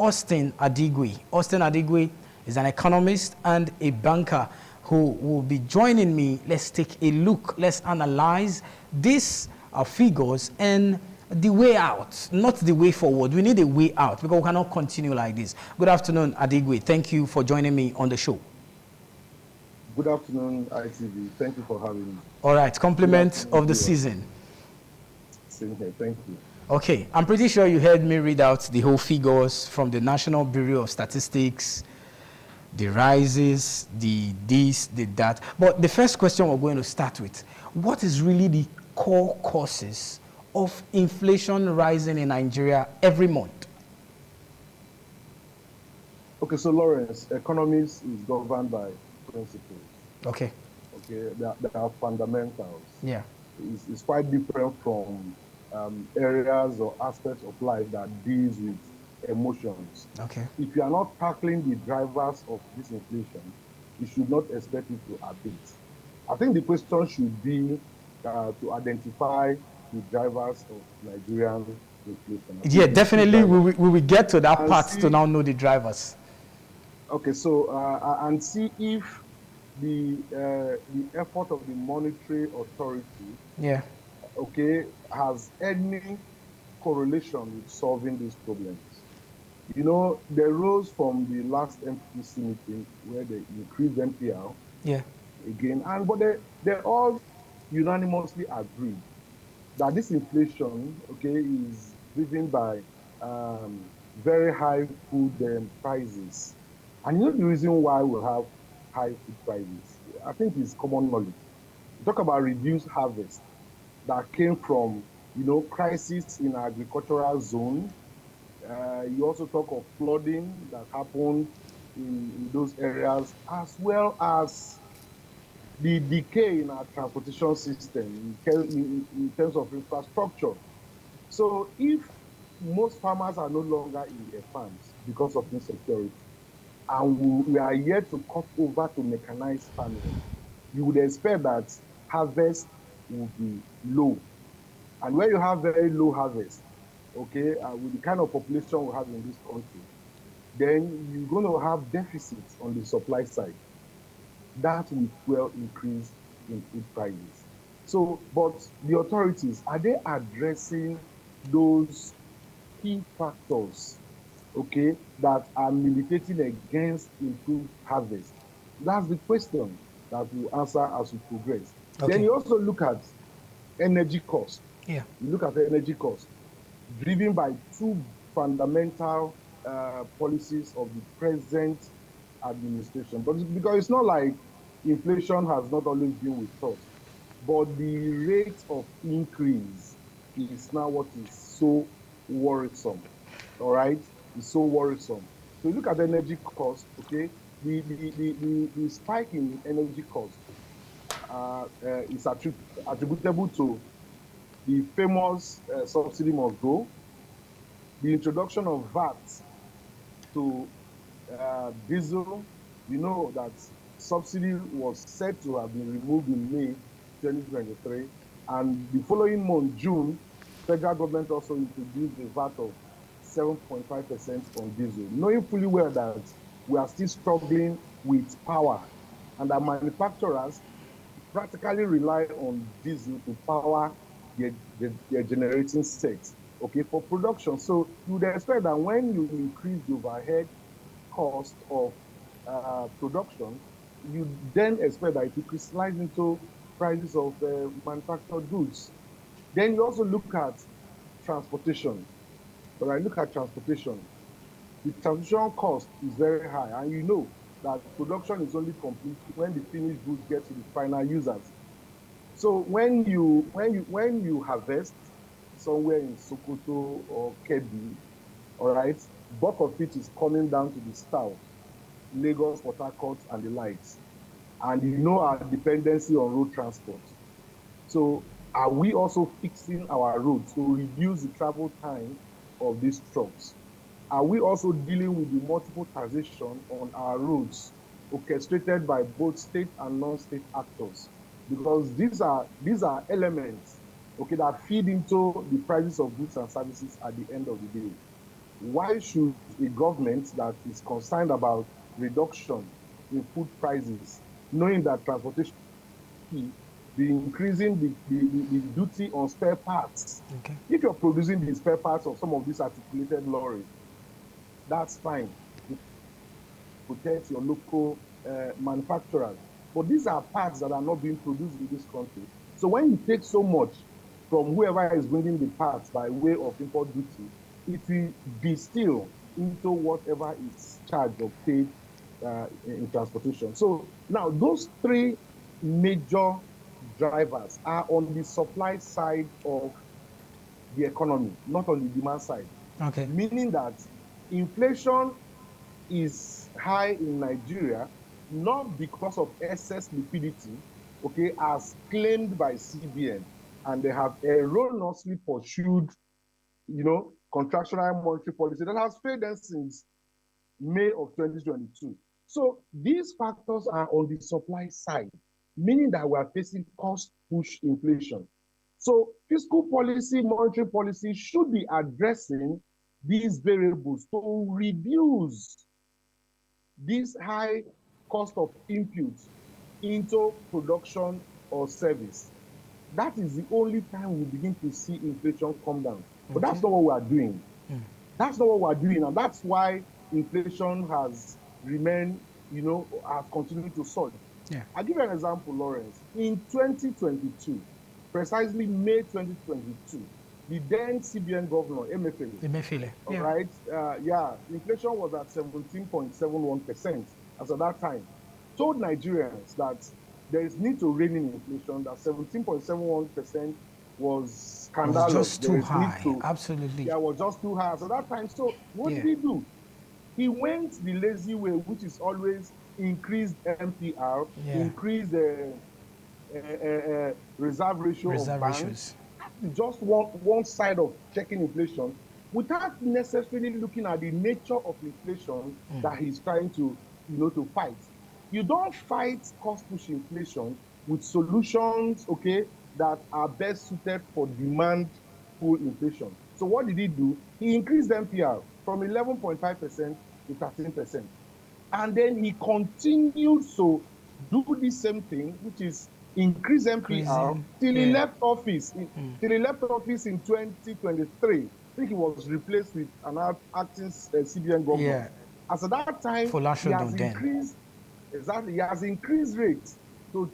Austin Adigwe. Austin Adigwe is an economist and a banker who will be joining me. Let's take a look. Let's analyze these figures and the way out, not the way forward. We need a way out because we cannot continue like this. Good afternoon, Adigwe. Thank you for joining me on the show. Good afternoon, ITV. Thank you for having me. All right, compliment of the season. Same here. Thank you. Okay, I'm pretty sure you heard me read out the whole figures from the National Bureau of Statistics, the rises, the this, the that. But the first question we're going to start with, what is really the core causes of inflation rising in Nigeria every month? Okay, so Lawrence, economics is governed by principles. Okay. Okay, there are fundamentals. Yeah. It's quite different from areas or aspects of life that deals with emotions. Okay. If you are not tackling the drivers of this inflation, you should not expect it to abate. I think the question should be to identify the drivers of Nigerian inflation. Yeah, definitely. We will get to that part to now know the drivers. Okay, so and see if the effort of the monetary authority, yeah, okay, has any correlation with solving these problems. You know, they rose from the last MPC meeting where they increased NPL. Yeah. Again, but they all unanimously agreed that this inflation, okay, is driven by very high food prices. And you know the reason why we have high food prices? I think it's common knowledge. You talk about reduced harvest that came from, you know, crisis in agricultural zone. You also talk of flooding that happened in those areas, as well as the decay in our transportation system in terms of infrastructure. So if most farmers are no longer in their farms because of insecurity, and we are yet to cut over to mechanized farming, you would expect that harvest will be low. And when you have very low harvest, okay, with the kind of population we have in this country, then you're going to have deficits on the supply side. That will well increase in food prices. So, but the authorities, are they addressing those key factors, okay, that are militating against improved harvest? That's the question that we'll answer as we progress. Okay. Then you also look at energy cost. Yeah. You look at the energy cost driven by two fundamental policies of the present administration. But because it's not like inflation has not always been with us, but the rate of increase is now what is so worrisome. All right, it's so worrisome. So you look at the energy cost, okay, the spike in energy cost is attributable to the famous subsidy must go, the introduction of VAT to diesel. You know that subsidy was said to have been removed in May 2023, and the following month, June, federal government also introduced a VAT of 7.5% on diesel, knowing fully well that we are still struggling with power, and that manufacturers practically rely on diesel to power their generating sets, okay, for production. So you would expect that when you increase the overhead cost of production, you then expect that it will crystallize into prices of manufactured goods. Then you also look at transportation. But I look at transportation. The transportation cost is very high, and you know that production is only complete when the finished goods get to the final users. So when you harvest somewhere in Sokoto or Kebbi, all right, bulk of it is coming down to the south, Lagos, Port Harcourt, and the likes. And you know our dependency on road transport. So are we also fixing our roads to reduce the travel time of these trucks? Are we also dealing with the multiple taxation on our roads orchestrated by both state and non-state actors? Because these are elements, okay, that feed into the prices of goods and services at the end of the day. Why should a government that is concerned about reduction in food prices, knowing that transportation be increasing the duty on spare parts? Okay. If you're producing the spare parts of some of these articulated lorries, that's fine. You protect your local manufacturers. But these are parts that are not being produced in this country. So when you take so much from whoever is bringing the parts by way of import duty, it will distill into whatever is charged or paid in transportation. So now those three major drivers are on the supply side of the economy, not on the demand side. Okay. Meaning that inflation is high in Nigeria, not because of excess liquidity, okay, as claimed by CBN, and they have erroneously pursued, contractional monetary policy that has failed them since May of 2022. So these factors are on the supply side, meaning that we are facing cost push inflation. So fiscal policy, monetary policy should be addressing these variables to reduce this high cost of inputs into production or service. That is the only time we begin to see inflation come down. But Okay. that's not what we are doing. That's not what we're doing. And that's why inflation has remained, has continued to surge. Yeah. I'll give you an example, Lawrence. In 2022, precisely May 2022, the then CBN governor, Emefiele, Emefiele. all Yeah. right, inflation was at 17.71% as at that time. Told Nigerians that there is need to rein in inflation, that 17.71% was It was scandalous. just There too is need high. to, Absolutely. yeah, was just too high. So that time, so what Yeah. did he do? He went the lazy way, which is always increase MPR, Yeah. increase the reserve ratio of Reserve banks. ratios. Just one side of checking inflation without necessarily looking at the nature of inflation that he's trying to fight. You don't fight cost push inflation with solutions, okay, that are best suited for demand pull inflation. So what did he do? He increased MPR from 11.5% to 13%. And then he continued to do the same thing, which is increase MPR Increasing. till he Yeah. left office. Till he left office in 2023. I think he was replaced with an acting CBN governor. Yeah. As at that time, he has Folashodun then. increased exactly. He has increased rates to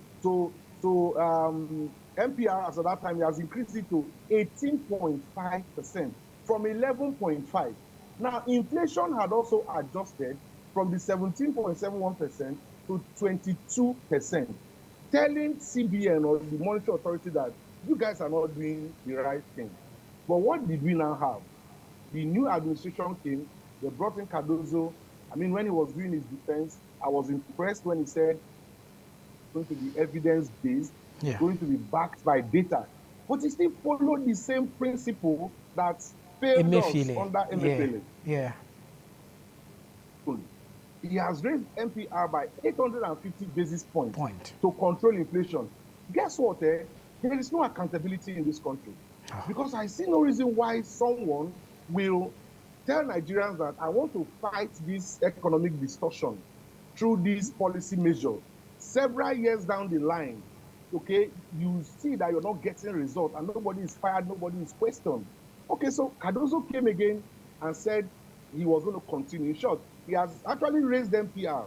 MPR. As at that time, he has increased it to 18.5% from 11.5. Now, inflation had also adjusted from the 17.71% to 22%, telling CBN or the monetary authority that you guys are not doing the right thing. But what did we now have? The new administration came, they brought in Cardozo. I mean, when he was doing his defense, I was impressed when he said it's going to be evidence-based, Yeah. going to be backed by data. But he still followed the same principle that failed us Emefiele. under Yeah. Emefiele. Yeah. He has raised MPR by 850 basis points Point. to control inflation. Guess what? There is no accountability in this country. Because I see no reason why someone will tell Nigerians that I want to fight this economic distortion through this policy measure. Several years down the line, okay, you see that you're not getting results and nobody is fired, nobody is questioned. Okay, so Cardozo came again and said he was going to continue. In short, he has actually raised MPR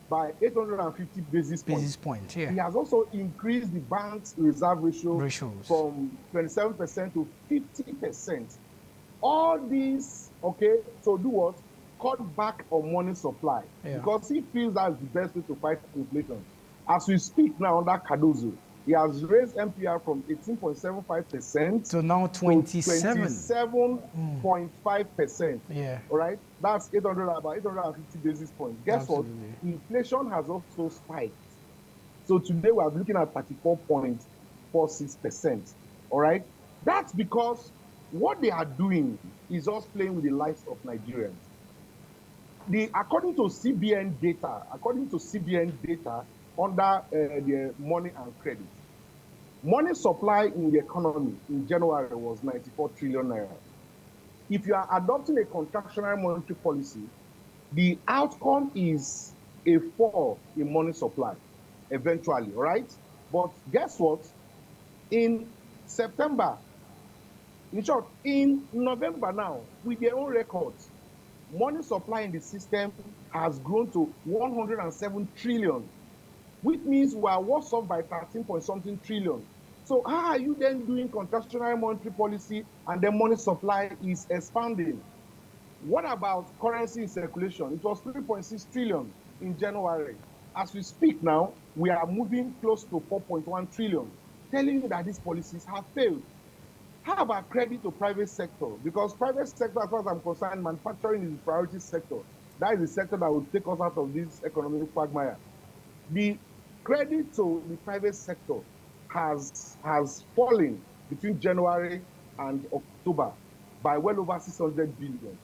by 850 basis points. Basis point. Yeah. He has also increased the bank's reserve ratio Ratios. from 27% to 50%. All these, okay, so do what? Cut back on money supply. Yeah. Because he feels that's the best way to fight inflation. As we speak now under Cardozo, he has raised MPR from 18.75% So now 27. 27.5%. Yeah. All right, that's about 850 basis points. Guess Absolutely. what? Inflation has also spiked. So today we are looking at 34.46%. All right, that's because what they are doing is just playing with the lives of Nigerians. According to CBN data, under the money and credit, money supply in the economy in January was 94 trillion naira. if you are adopting a contractionary monetary policy, the outcome is a fall in money supply eventually, right? But guess what? In September, in short, in November now, with their own records, money supply in the system has grown to 107 trillion, which means we are worse off by 13 point something trillion. So how are you then doing contractionary monetary policy and then money supply is expanding? What about currency in circulation? It was 3.6 trillion in January. As we speak now, we are moving close to 4.1 trillion, telling you that these policies have failed. How about credit to private sector? Because private sector, as far as I'm concerned, manufacturing is the priority sector. That is the sector that will take us out of this economic quagmire. The credit to the private sector has fallen between January and October by well over 600 billion.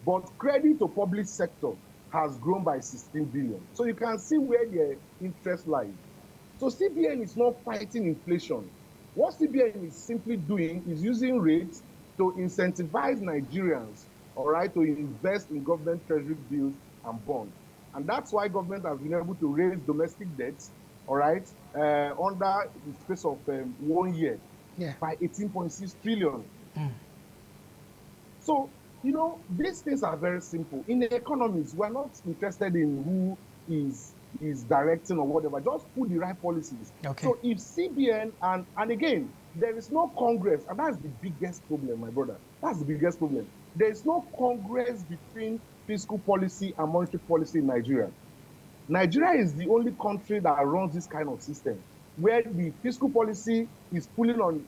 But credit to public sector has grown by 16 billion. So you can see where their interest lies. So CBN is not fighting inflation. What CBN is simply doing is using rates to incentivize Nigerians, all right, to invest in government treasury bills and bonds. And that's why government has been able to raise domestic debts, all right, under the space of 1 year by 18.6 trillion. So, you know, these things are very simple. In the economies, we're not interested in who is directing or whatever. Just put the right policies. Okay. So if CBN and again, there is no Congress, and that's the biggest problem, my brother. That's the biggest problem. There is no Congress between fiscal policy and monetary policy in Nigeria. Nigeria is the only country that runs this kind of system, where the fiscal policy is pulling on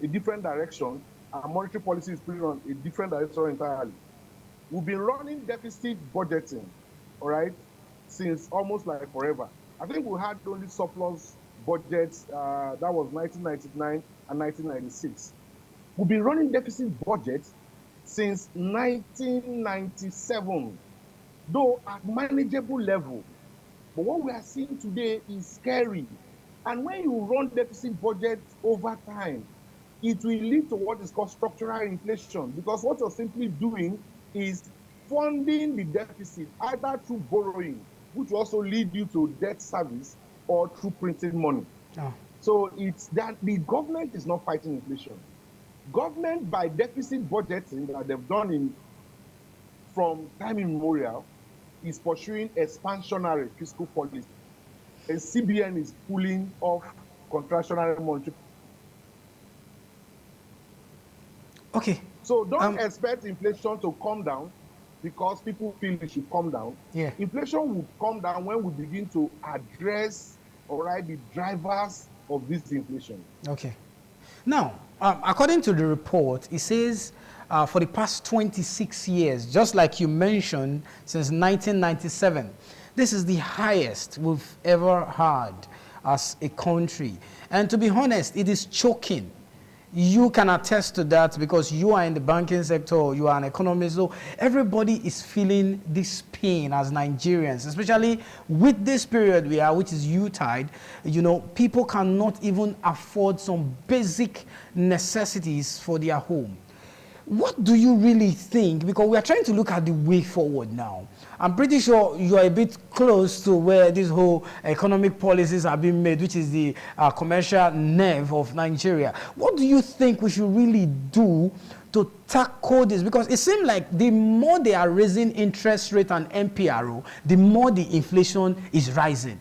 a different direction and monetary policy is pulling on a different direction entirely. We've been running deficit budgeting, all right, since almost like forever. I think we had only surplus budgets, that was 1999 and 1996. We've been running deficit budgets since 1997, though at manageable level. But what we are seeing today is scary. And when you run deficit budgets over time, it will lead to what is called structural inflation, because what you're simply doing is funding the deficit either through borrowing, which will also lead you to debt service, or through printing money. Oh. So it's that the government is not fighting inflation. Government, by deficit budgeting that they've done from time immemorial, is pursuing expansionary fiscal policy. And CBN is pulling off contractionary monetary. Okay. So don't expect inflation to come down because people feel it should come down. Yeah. Inflation will come down when we begin to address, all right, the drivers of this inflation. Okay. Now, according to the report, it says for the past 26 years, just like you mentioned, since 1997, this is the highest we've ever had as a country. And to be honest, it is choking. You can attest to that because you are in the banking sector, you are an economist, so everybody is feeling this pain as Nigerians, especially with this period we are, which is U-tide. You know, people cannot even afford some basic necessities for their home. What do you really think? Because we are trying to look at the way forward now. I'm pretty sure you are a bit close to where these whole economic policies are being made, which is the commercial nerve of Nigeria. What do you think we should really do to tackle this? Because it seems like the more they are raising interest rate and MPRO, the more the inflation is rising.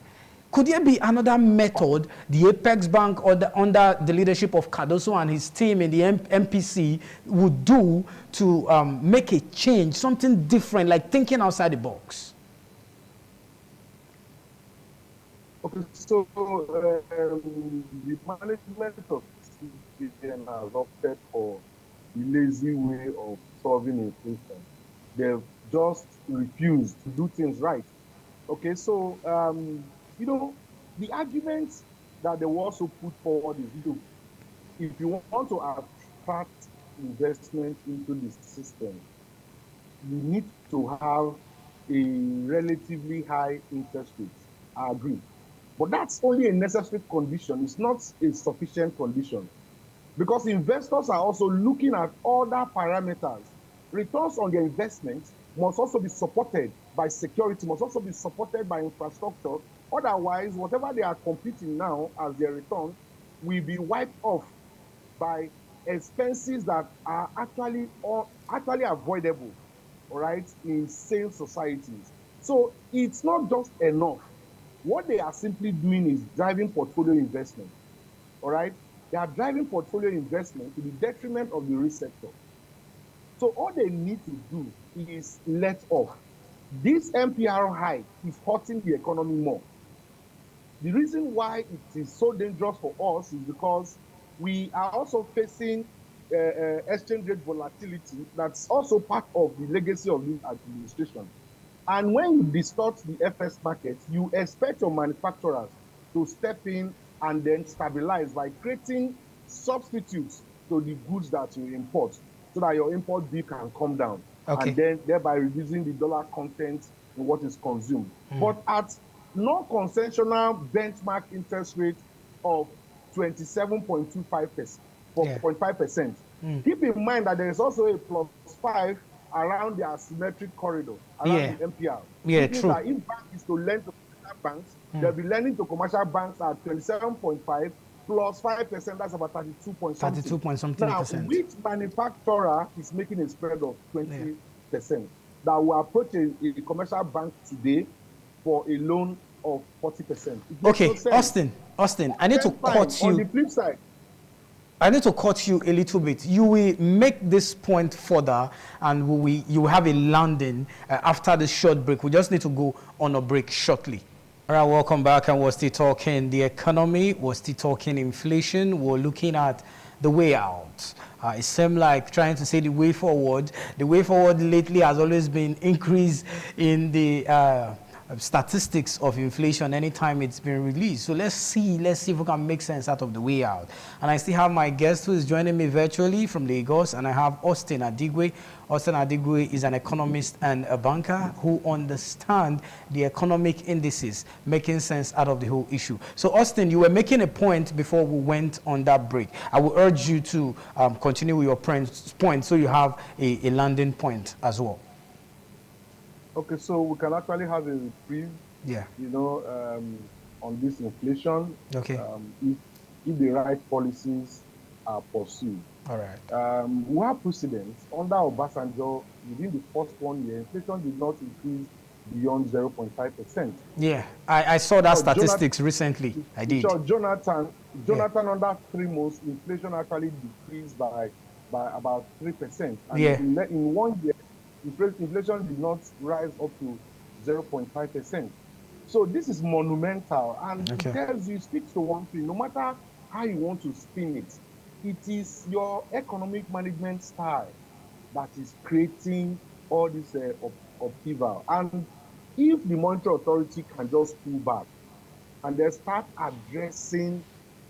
Could there be another method the Apex Bank under the leadership of Cardoso and his team in the MPC would do to make a change, something different, like thinking outside the box? Okay, so the management of CBN has opted for the lazy way of solving inflation. They've just refused to do things right. Okay, so you know, the argument that they will also put forward is, if you want to attract investment into the system, you need to have a relatively high interest rate. I agree. But that's only a necessary condition. It's not a sufficient condition. Because investors are also looking at other parameters returns on their investment must also be supported by security, must also be supported by infrastructure. Otherwise, whatever they are competing now as their return will be wiped off by expenses that are actually avoidable, all right, in sane societies. So it's not just enough. What they are simply doing is driving portfolio investment, all right? They are driving portfolio investment to the detriment of the risk sector. So all they need to do is let off. This MPR hike is hurting the economy more. The reason why it is so dangerous for us is because we are also facing exchange rate volatility. That's also part of the legacy of this administration. And when you distort the FS market, you expect your manufacturers to step in and then stabilize by creating substitutes to the goods that you import so that your import bill can come down, Okay. and then thereby reducing the dollar content in what is consumed. But at non-concessional benchmark interest rate of 27.25%, Yeah. 0.5%. Keep in mind that there is also a +5 around the asymmetric corridor, around Yeah. the MPR. Yeah, Which means true. that if bank is to lend to commercial banks, they'll be lending to commercial banks at 27.5 plus 5%, that's about 32 point 32 something. point something Now, percent. which manufacturer is making a spread of Yeah. 20% that will approach a commercial bank today for a loan of 40%? It makes Okay, no sense. Austin, I need to Then fine. cut On you. the flip side, I need to cut you a little bit. You will make this point further, and you will have a landing after the short break. We just need to go on a break shortly. All right, welcome back. And we're still talking the economy. We're still talking inflation. We're looking at the way out. It seems like trying to say the way forward. The way forward lately has always been increase in the statistics of inflation anytime it's been released. So let's see if we can make sense out of the way out. And I still have my guest who is joining me virtually from Lagos, and I have Austin Adigwe. Austin Adigwe is an economist and a banker who understand the economic indices, making sense out of the whole issue. So Austin, you were making a point before we went on that break. I will urge you to continue with your point so you have a landing point as well. okay, so we can actually have a reprieve, Yeah. on this inflation, Okay. If the right policies are pursued. All right. We have precedents. Under Obasanjo, within the first 1 year, inflation did not increase beyond 0.5%. Yeah, I saw that Now, statistics recently. I did. So Jonathan, under 3 months, inflation actually decreased by about 3%. And Yeah. in 1 year, inflation did not rise up to 0.5%. So this is monumental, and Okay. it tells you, speaks to one thing: no matter how you want to spin it, it is your economic management style that is creating all this upheaval. And if the monetary authority can just pull back and then start addressing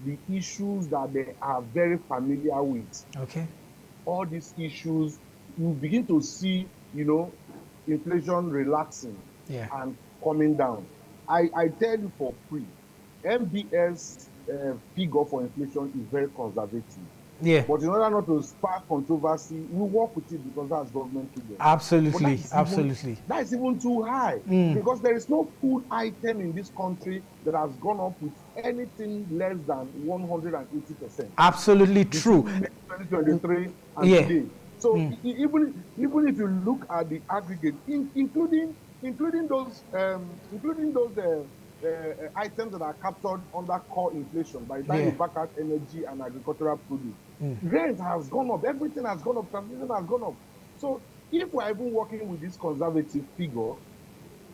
the issues that they are very familiar with, Okay. all these issues, you begin to see, inflation relaxing Yeah. and coming down. I tell you for free, MBS figure for inflation is very conservative. Yeah. But in order not to spark controversy, we work with it because that's government figure. Absolutely. That is even too high, because there is no food item in this country that has gone up with anything less than 180%. Absolutely true. 2023 and Yeah. today. So even if you look at the aggregate, including those items that are captured under core inflation, by the time you back out energy and agricultural produce, rent has gone up, everything has gone up, transportation has gone up. So if we're even working with this conservative figure, all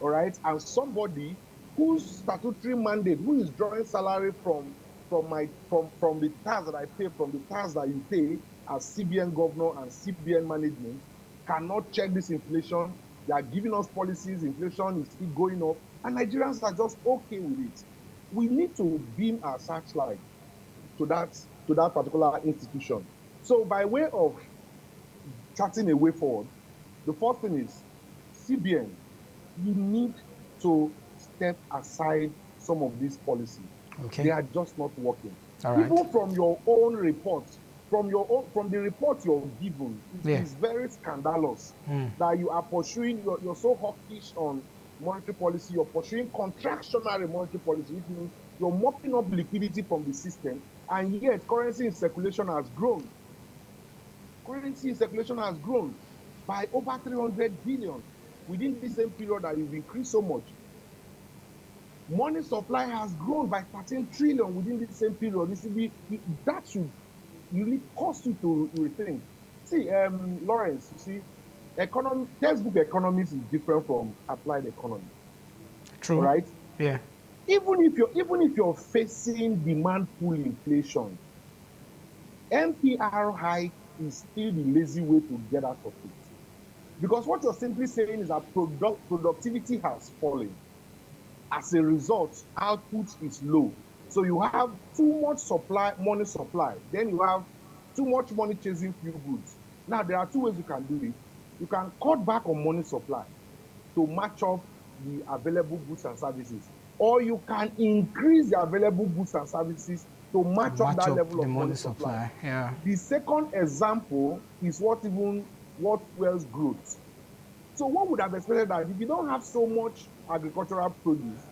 right, and somebody whose statutory mandate, who is drawing salary from the tax that I pay, from the tax that you pay as CBN governor and CBN management, cannot check this inflation. They are giving us policies, inflation is still going up, and Nigerians are just okay with it. We need to beam our searchlight to that particular institution. So by way of charting a way forward, the first thing is CBN, you need to step aside some of these policies. Okay. They are just not working. All right. Even from your own report, from the report you're given, it Yeah. is very scandalous that you are pursuing, you're so hawkish on monetary policy, you're pursuing contractionary monetary policy, which means you're mopping up liquidity from the system, and yet currency in circulation has grown. Currency in circulation has grown by over 300 billion within the same period that you've increased so much. Money supply has grown by 13 trillion within the same period. That should really cause you to rethink. See, Lawrence, you see, textbook economics is different from applied economy. True. Right? Yeah. Even if you're facing demand pull inflation, MPR hike is still the lazy way to get out of it. Because what you're simply saying is that productivity has fallen. As a result, output is low. So you have too much money supply. Then you have too much money chasing few goods. Now, there are two ways you can do it. You can cut back on money supply to match up the available goods and services. Or you can increase the available goods and services to match up that level of money supply. Yeah. The second example is what fuels growth. So one would have expected that if you don't have so much agricultural produce,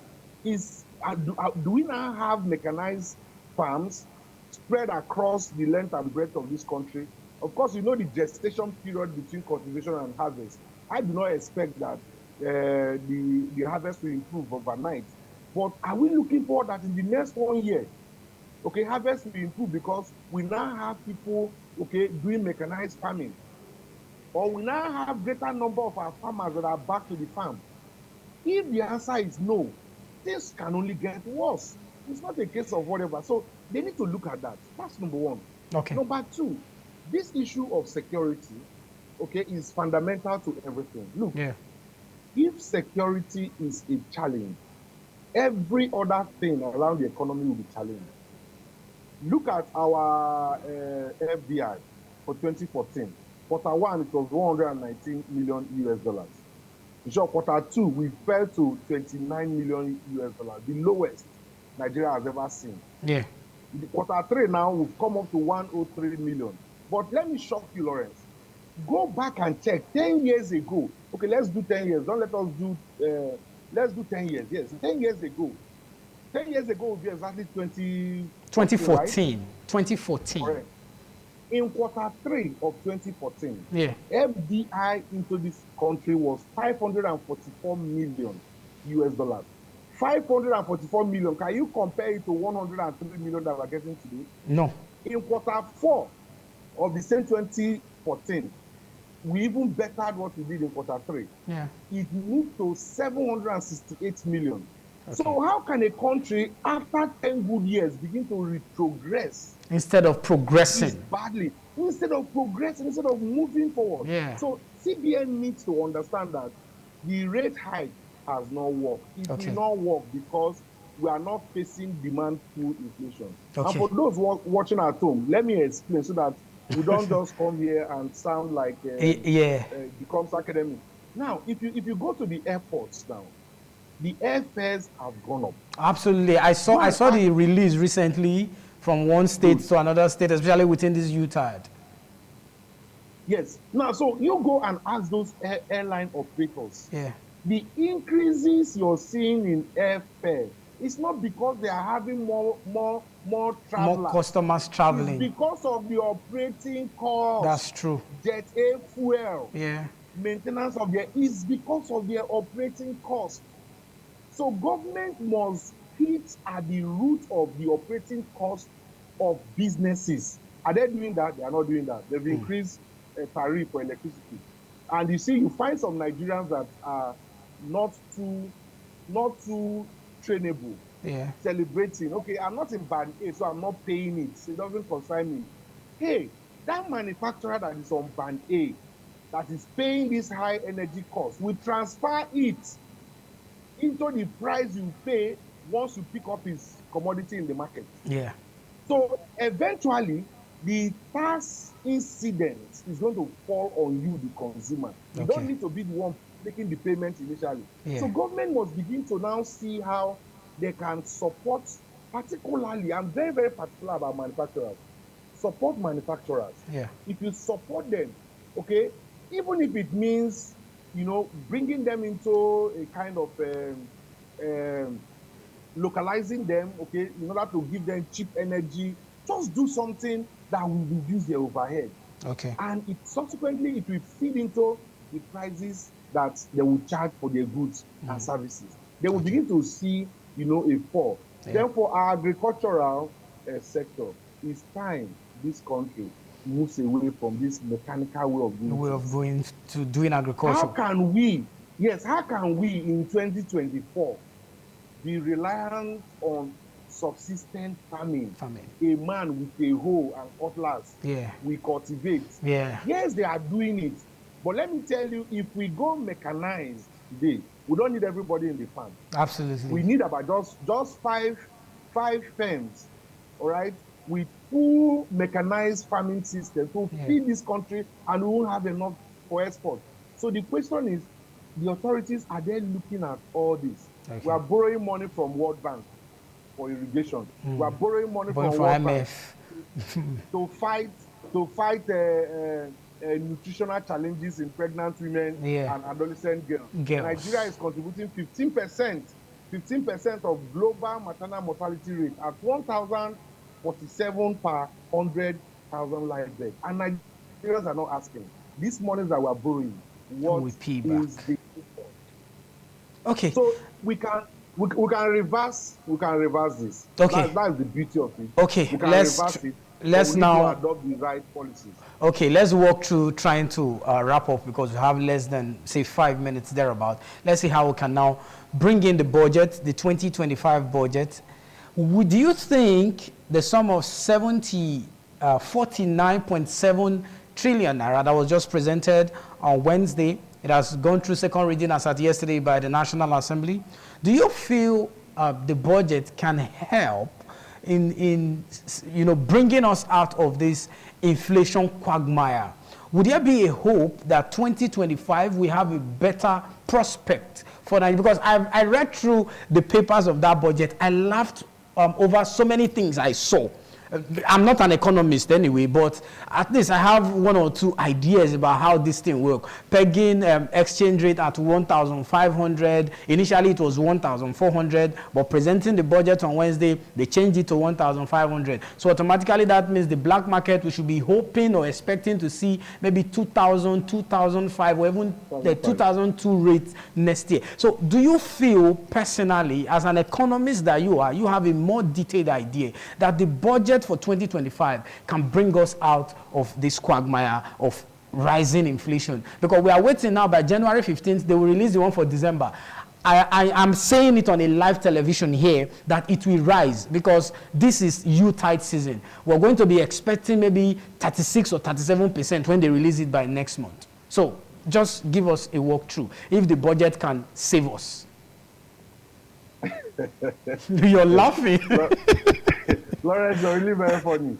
do we now have mechanized farms spread across the length and breadth of this country? Of course, you know the gestation period between cultivation and harvest. I do not expect that the harvest will improve overnight. But are we looking for that in the next 1 year? Okay, harvest will improve because we now have people, okay, doing mechanized farming. Or we now have greater number of our farmers that are back to the farm. If the answer is no, this can only get worse. It's not a case of whatever. So they need to look at that. That's number one. Okay. Number two, this issue of security, okay, is fundamental to everything. Look, if security is a challenge, every other thing around the economy will be challenged. Look at our FDI for 2014. Quarter one, it was 119 million US dollars. In short, quarter two, we fell to 29 million US dollars, the lowest Nigeria has ever seen. Yeah. In quarter three now, we've come up to 103 million. But let me shock you, Lawrence. Go back and check 10 years ago. Okay, let's do 10 years. Don't let us do, let's do 10 years. Yes, 10 years ago. 10 years ago would be exactly 2014. Right? 2014. Correct. In quarter three of 2014, FDI into this country was 544 million US dollars. 544 million. Can you compare it to 103 million that we're getting today? No. In quarter four of the same 2014, we even bettered what we did in quarter three. Yeah. It moved to 768 million. Okay. So how can a country, after 10 good years, begin to retrogress? Instead of progressing. Badly. Instead of progressing, instead of moving forward. Yeah. So CBN needs to understand that the rate hike has not worked. It will not work because we are not facing demand pull inflation. Okay. And for those watching at home, let me explain so that we don't just come here and sound like becomes academic. Now, if you go to the airports now, the airfares have gone up. Absolutely. I saw the release recently from one state to another state, especially within this UTAD. Yes. Now, so you go and ask those airline operators. Yeah. The increases you're seeing in airfare, it's not because they are having more travelers. More customers traveling. It's because of the operating cost. That's true. Jet air fuel. Yeah. Maintenance of is because of their operating cost. So government must hit at the root of the operating cost of businesses. Are they doing that? They are not doing that. They've increased tariff for electricity. And you see, you find some Nigerians that are not too trainable. Yeah. Celebrating. Okay, I'm not in band A, so I'm not paying it. So it doesn't concern me. Hey, that manufacturer that is on band A, that is paying this high energy cost, will transfer it into the price you pay once you pick up his commodity in the market. Yeah. So eventually, the tax incident is going to fall on you, the consumer. You don't need to be the one making the payment initially. Yeah. So government must begin to now see how they can support, particularly, I'm very, very particular about manufacturers, support manufacturers. Yeah. If you support them, okay, even if it means, you know, bringing them into a kind of um, localizing them, okay, in order to give them cheap energy, just do something that will reduce their overhead. Okay. And it subsequently it will feed into the prices that they will charge for their goods and services. They will Okay. begin to see, you know, a fall. Yeah. Then for our agricultural sector, it's time this country moves away from this mechanical way of doing Way of things. going to doing agriculture. How can we, yes, how can we in 2024 be reliant on subsistence farming? A man with a hoe and cutlass Yeah. we cultivate. Yeah. Yes, they are doing it. But let me tell you, if we go mechanized today, we don't need everybody in the farm. Absolutely. We need about just five firms, all right, with full mechanized farming system to feed this country, and we won't have enough for export. So the question is, the authorities, are they looking at all this? Okay. We are borrowing money from World Bank for irrigation. We are borrowing money from World IMF. Bank to fight nutritional challenges in pregnant women and adolescent girls. Nigeria is contributing 15% of global maternal mortality rate at 1,047 per 100,000 live birth. And Nigerians are not asking. These monies that we are borrowing, what is the... Okay. So we can reverse this. Okay. That's the beauty of it. Okay. We can reverse it. Let's now adopt the right policies. Okay, let's walk through trying to wrap up, because we have less than, say, 5 minutes thereabout. Let's see how we can now bring in the budget, the 2025 budget. Would you think the sum of 49.7 trillion naira that was just presented on Wednesday, it has gone through second reading as at yesterday by the National Assembly, do you feel the budget can help in bringing us out of this inflation quagmire? Would there be a hope that 2025 we have a better prospect for that? Because I read through the papers of that budget. I laughed over so many things I saw. I'm not an economist anyway, but at least I have one or two ideas about how this thing works. Pegging exchange rate at 1,500. Initially, it was 1,400, but presenting the budget on Wednesday, they changed it to 1,500. So automatically, that means the black market, we should be hoping or expecting to see maybe 2,000, 2,005, or even the 2,002 rates next year. So do you feel personally, as an economist that you are, you have a more detailed idea that the budget for 2025 can bring us out of this quagmire of rising inflation? Because we are waiting now. By January 15th, they will release the one for December. I am saying it on a live television here that it will rise, because this is Yuletide season. We're going to be expecting maybe 36 or 37% when they release it by next month. So just give us a walkthrough if the budget can save us. You're laughing. Lawrence, you're really very funny.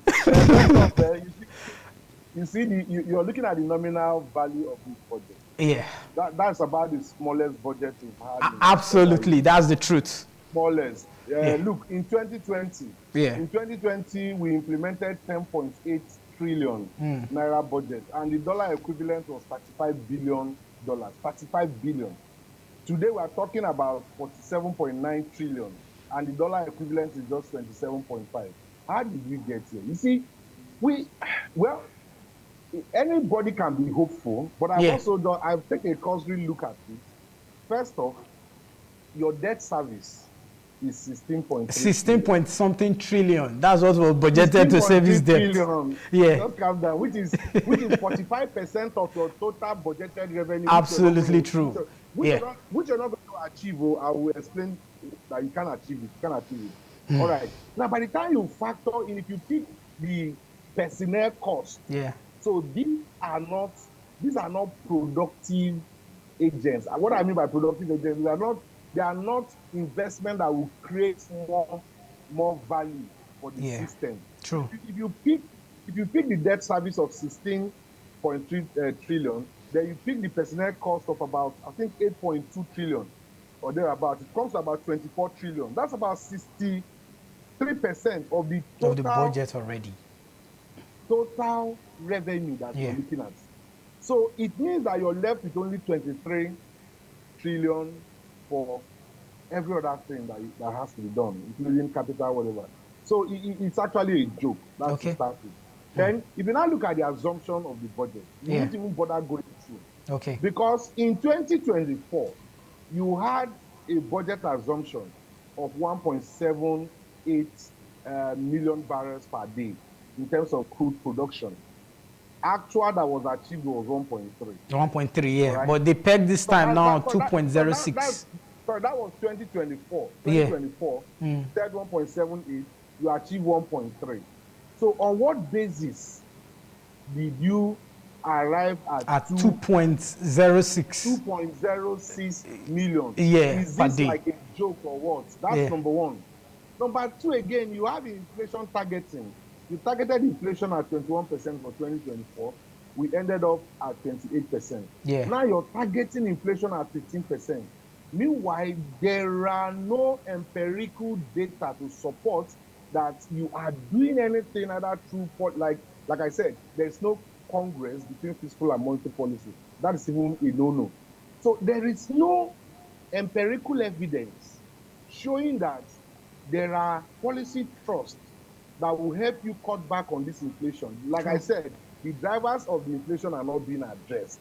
You see, you're looking at the nominal value of this budget. Yeah. That's about the smallest budget we've had. Absolutely, that's the truth. Smallest. Look, in 2020, we implemented 10.8 trillion naira budget, and the dollar equivalent was $35 billion. 35 billion. Today we are talking about 47.9 trillion, and the dollar equivalent is just 27.5. How did we get here? You see, anybody can be hopeful, but I've taken a cursory look at it. First off, your debt service is 16 point something trillion. That's what was budgeted to service debt. Yeah, just calm down. Which is 45% of your total budgeted revenue. Absolutely true. Which you're not going to achieve. I will explain that you can achieve it. You can achieve it. All right. Now, by the time you factor in, if you pick the personnel cost, so these are not productive agents. And what I mean by productive agents, they are not investment that will create more value for the system. True. If you pick the debt service of 16.3 trillion, then you pick the personnel cost of about, I think, 8.2 trillion or thereabout. It comes to about 24 trillion. That's about 63% of the total of the budget already. total revenue that Yeah. you're looking at. So it means that you're left with only 23 trillion for every other thing that has to be done, including capital, whatever. So it's actually a joke. That's to Okay. start with. Then, if you now look at the assumption of the budget, you Yeah. won't even bother going through. Okay. Because in 2024, you had a budget assumption of 1.78 million barrels per day in terms of crude production. Actual that was achieved was 1.3. 1.3, yeah. Right. But they pegged this time now that- 2.06. So that was 2024. Yeah. 2024, said 1.78, you achieved 1.3. So on what basis did you arrive at 2.06? 2.06 million? Yeah, Is per this day. like a joke or what? That's Yeah. number one. Number two, again, you have inflation targeting. You targeted inflation at 21% for 2024. We ended up at 28%. Yeah. Now you're targeting inflation at 15%. Meanwhile, there are no empirical data to support that you are doing anything other through, like I said, there's no congress between fiscal and monetary policy. That is even a no-no. So there is no empirical evidence showing that there are policy trusts that will help you cut back on this inflation. Like I said, the drivers of the inflation are not being addressed.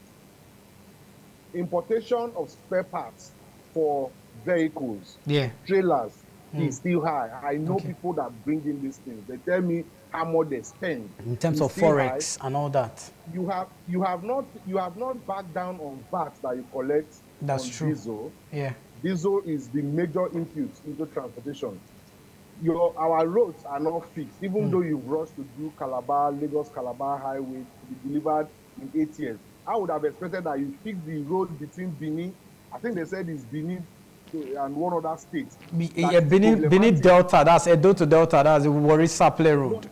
Importation of spare parts for vehicles, Yeah. trailers, is still high. I know people that bring in these things. They tell me how much they spend. In terms It's of still forex and all that. You have not backed down on VAT that you collect That's on true. diesel. Yeah. Diesel is the major input into transportation. Our roads are not fixed, even though you've rushed to do Lagos Calabar highway to be delivered in 8 years. I would have expected that you fix the road between Benin, I think they said it's Benin and one other state. Yeah, Benin Delta, that's Edo to Delta, that's the Warri Saple Road.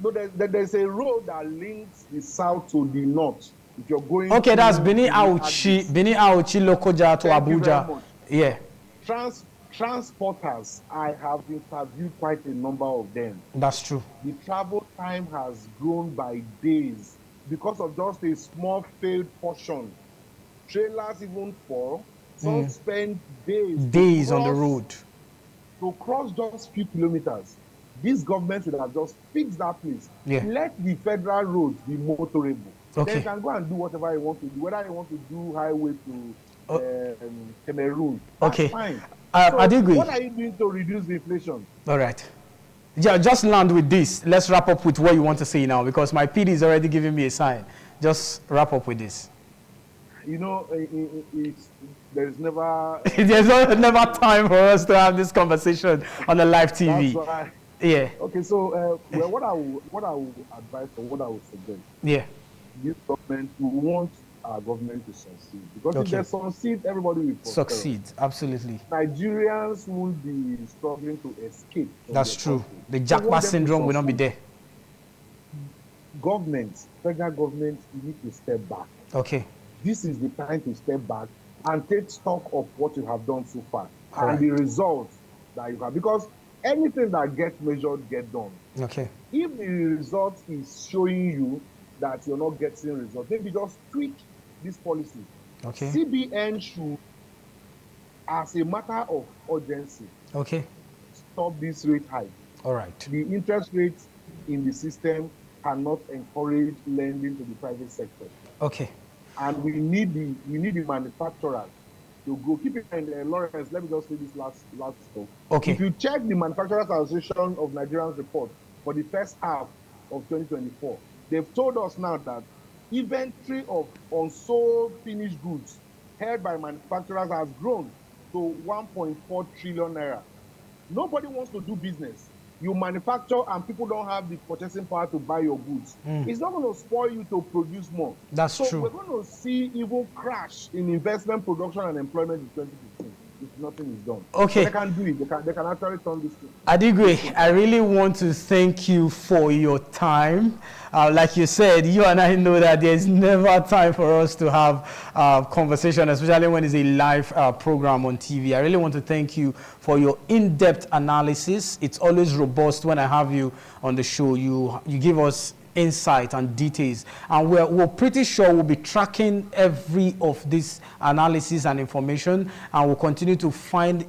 No, there's a road that links the south to the north. If you're going okay, that's Benin Auchi Lokoja to Abuja. Yeah. Transporters, I have interviewed quite a number of them. That's true. The travel time has grown by days because of just a small failed portion. Trailers even fall. Some spend days on the road to cross just few kilometers. This government should have just fixed that place. Yeah. Let the federal roads be motorable. Okay. Then you can go and do whatever you want to do. Whether you want to do highway to Cameroon, that's okay. fine. So Adigwe, what are you doing to reduce the inflation? All right. Yeah, just land with this. Let's wrap up with what you want to say now, because my PD is already giving me a sign. Just wrap up with this. You know, there's never... there's never time for us to have this conversation on the live TV. That's why. Yeah. Okay, so what I would advise or what I would suggest. Yeah. This government, we want our government to succeed, because if they succeed, everybody will succeed. Absolutely. Nigerians will be struggling to escape. That's true. Country. The Jackpot syndrome will not be there. Government, federal government, you need to step back. Okay. This is the time to step back and take stock of what you have done so far and the results that you have. Because anything that gets measured gets done. Okay. If the result is showing you that you're not getting results, maybe just tweak this policy. Okay. CBN should, as a matter of urgency, stop this rate hike. All right. The interest rate in the system cannot encourage lending to the private sector. Okay. And we need the manufacturers to go. Keep it in Lawrence, let me just say this last stuff. Okay. If you check the Manufacturers Association of Nigerians report for the first half of 2024, they've told us now that inventory of unsold finished goods held by manufacturers has grown to 1.4 trillion naira. Nobody wants to do business. You manufacture and people don't have the purchasing power to buy your goods. It's not going to spoil you to produce more. That's true. So we're going to see even crash in investment, production, and employment in 2015 if nothing is done. Okay. But they can do it. They can actually turn this thing. Adigwe, I really want to thank you for your time. Like you said, you and I know that there's never time for us to have conversation, especially when it's a live program on TV. I really want to thank you for your in-depth analysis. It's always robust when I have you on the show. You give us insight and details. And we're pretty sure we'll be tracking every of this analysis and information, and we'll continue to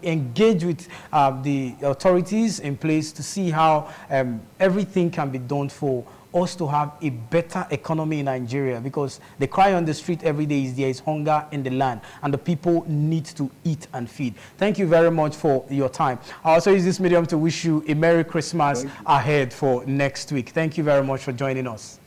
engage with the authorities in place to see how everything can be done for us to have a better economy in Nigeria, because the cry on the street every day is there is hunger in the land and the people need to eat and feed. Thank you very much for your time. I also use this medium to wish you a Merry Christmas ahead for next week. Thank you very much for joining us.